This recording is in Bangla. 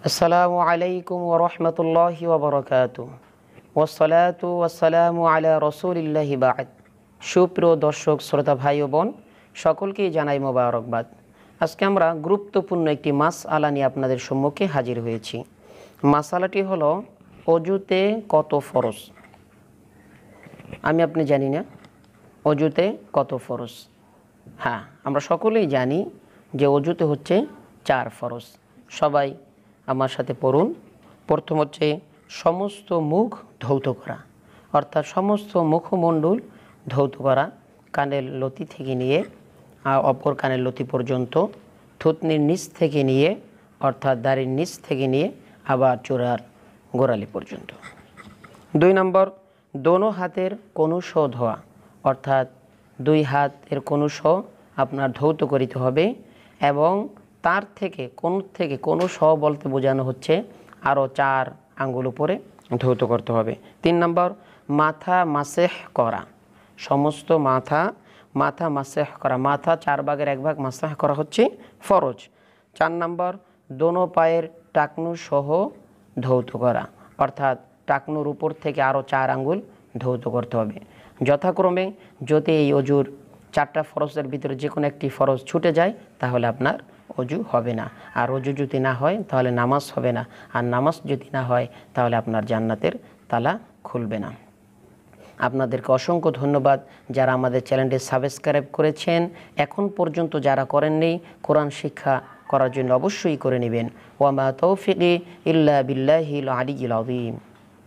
আসসালামু আলাইকুম ওয়া রাহমাতুল্লাহি ওয়া বারাকাতুহু ওয়াসসালাতু ওয়াসসালামু আলা রাসূলিল্লাহি বা'দ। সুপ্রিয় দর্শক শ্রোতা ভাই ও বোন, সকলকেই জানাই মোবারকবাদ। আজকে আমরা গুরুত্বপূর্ণ একটি মাসআলা নিয়ে আপনাদের সম্মুখে হাজির হয়েছি। মাসআলাটি হলো অজুতে কত ফরজ। আপনি জানি না অজুতে কত ফরজ। হ্যাঁ, আমরা সকলেই জানি যে অজুতে হচ্ছে 4 ফরজ। সবাই আমার সাথে পড়ুন। প্রথম হচ্ছে সমস্ত মুখ ধৌত করা, অর্থাৎ সমস্ত মুখমণ্ডল ধৌত করা, কানের লতি থেকে নিয়ে অপর কানের লতি পর্যন্ত, থুতনির নিচ থেকে নিয়ে অর্থাৎ দাড়ির নিচ থেকে নিয়ে আবার চূড়ার গোড়ালি পর্যন্ত। 2 নম্বর, দোনো হাতের কনুষ ধোয়া, অর্থাৎ 2 হাতের কনুষ আপনার ধৌত করিতে হবে এবং তার থেকে কনুষ বলতে বোঝানো হচ্ছে আরও 4 আঙ্গুল উপরে ধৌত করতে হবে। 3 নম্বর, মাথা মাসেহ করা, সমস্ত মাথা মাসেহ করা, মাথা 4 ভাগের 1 ভাগ মাসেহ করা হচ্ছে ফরজ। 4 নম্বর, দোনো পায়ের টাকনু সহ ধৌত করা, অর্থাৎ টাকনুর উপর থেকে আরও 4 আঙ্গুল ধৌত করতে হবে। যথাক্রমে যদি এই অজুর 4টা ফরজের ভিতরে যে কোনো একটি ফরজ ছুটে যায় তাহলে আপনার অজু হবে না, আর অজু যদি না হয় তাহলে নামাজ হবে না, আর নামাজ যদি না হয় তাহলে আপনার জান্নাতের তালা খুলবে না। আপনাদেরকে অসংখ্য ধন্যবাদ যারা আমাদের চ্যানেলটি সাবস্ক্রাইব করেছেন। এখন পর্যন্ত যারা করেননি, কোরআন শিক্ষা করার জন্য অবশ্যই করে নেবেন। ওয়া মা তৌফিকি ইল্লা বিল্লাহিল আলিয়্যিল আযীম।